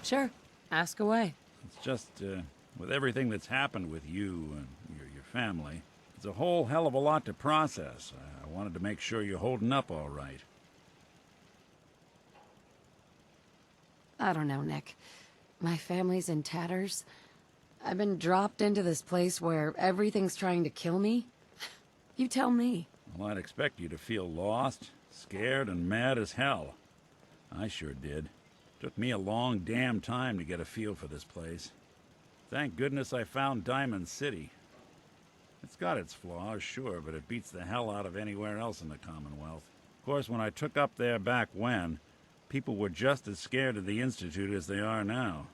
Sure. Ask away. It's just, with everything that's happened with you and your family, it's a whole hell of a lot to process. I wanted to make sure you're holding up all right. I don't know, Nick. My family's in tatters. I've been dropped into this place where everything's trying to kill me. You tell me. Well, I'd expect you to feel lost, scared, and mad as hell. I sure did. Took me a long damn time to get a feel for this place. Thank goodness I found Diamond City. It's got its flaws, sure, but it beats the hell out of anywhere else in the Commonwealth. Of course, when I took up there back when, people were just as scared of the Institute as they are now.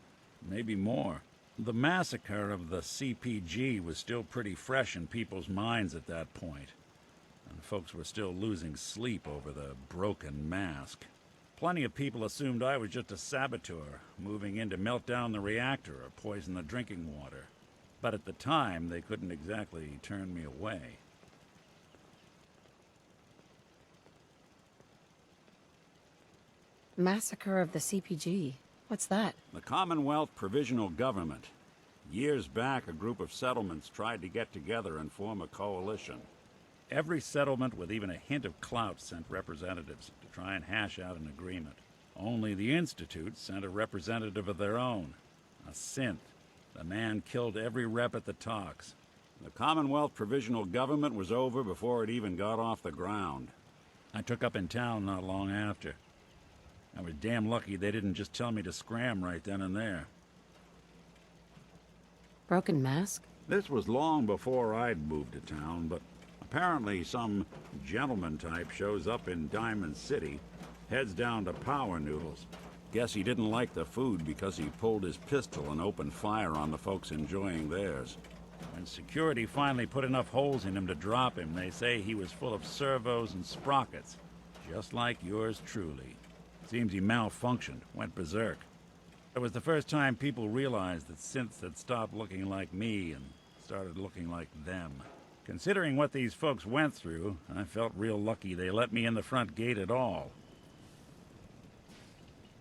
Maybe more. The massacre of the CPG was still pretty fresh in people's minds at that point, and folks were still losing sleep over the broken mask. Plenty of people assumed I was just a saboteur, moving in to melt down the reactor or poison the drinking water. But at the time, they couldn't exactly turn me away. Massacre of the CPG. What's that? The Commonwealth Provisional Government. Years back, a group of settlements tried to get together and form a coalition. Every settlement with even a hint of clout sent representatives to try and hash out an agreement. Only the Institute sent a representative of their own, a synth. The man killed every rep at the talks. The Commonwealth Provisional Government was over before it even got off the ground. I took up in town not long after. I was damn lucky they didn't just tell me to scram right then and there. Broken mask? This was long before I'd moved to town, but apparently some gentleman type shows up in Diamond City, heads down to Power Noodles. Guess he didn't like the food because he pulled his pistol and opened fire on the folks enjoying theirs. When security finally put enough holes in him to drop him, they say he was full of servos and sprockets, just like yours truly. Seems he malfunctioned, went berserk. It was the first time people realized that synths had stopped looking like me and started looking like them. Considering what these folks went through, I felt real lucky they let me in the front gate at all.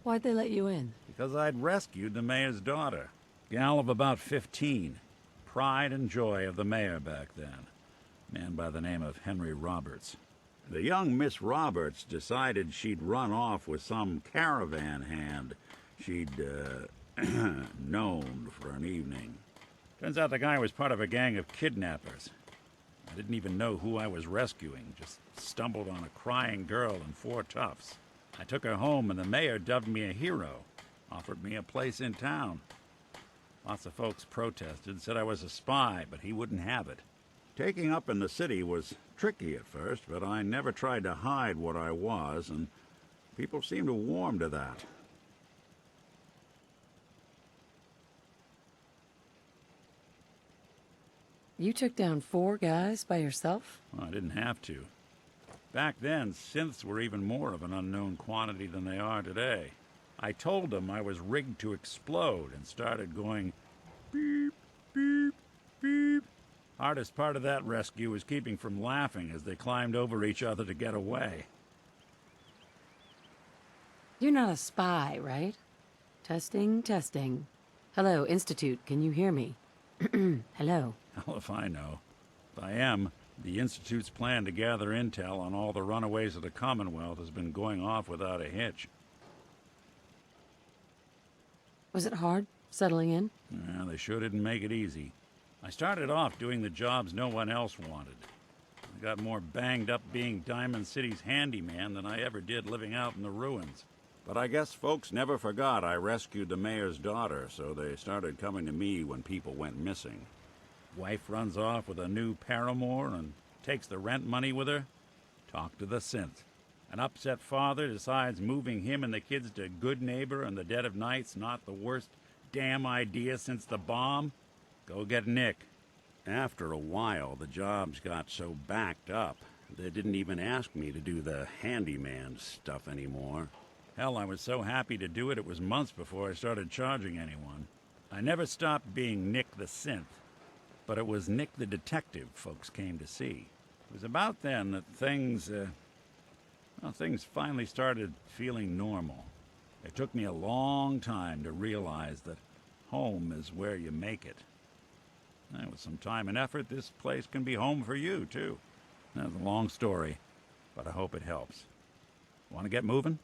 Why'd they let you in? Because I'd rescued the mayor's daughter. Gal of about 15. Pride and joy of the mayor back then. Man by the name of Henry Roberts. The young Miss Roberts decided she'd run off with some caravan hand she'd, known for an evening. Turns out the guy was part of a gang of kidnappers. I didn't even know who I was rescuing, just stumbled on a crying girl and 4 toughs. I took her home and the mayor dubbed me a hero, offered me a place in town. Lots of folks protested, said I was a spy, but he wouldn't have it. Taking up in the city was tricky at first, but I never tried to hide what I was, and people seemed to warm to that. You took down 4 guys by yourself? Well, I didn't have to. Back then, synths were even more of an unknown quantity than they are today. I told them I was rigged to explode and started going beep, beep, beep. Hardest part of that rescue was keeping from laughing as they climbed over each other to get away. You're not a spy, right? Testing, testing. Hello, Institute, can you hear me? Hello. Hell if I know. If I am, the Institute's plan to gather intel on all the runaways of the Commonwealth has been going off without a hitch. Was it hard, settling in? Yeah, they sure didn't make it easy. I started off doing the jobs no one else wanted. I got more banged up being Diamond City's handyman than I ever did living out in the ruins. But I guess folks never forgot I rescued the mayor's daughter, so they started coming to me when people went missing. Wife runs off with a new paramour and takes the rent money with her. Talk to the synth. An upset father decides moving him and the kids to Good Neighbor in the dead of night's not the worst damn idea since the bomb. Go get Nick. After a while, the jobs got so backed up, they didn't even ask me to do the handyman stuff anymore. Hell, I was so happy to do it, it was months before I started charging anyone. I never stopped being Nick the Synth, but it was Nick the Detective folks came to see. It was about then that things finally started feeling normal. It took me a long time to realize that home is where you make it. And with some time and effort, this place can be home for you, too. That's a long story, but I hope it helps. Want to get moving?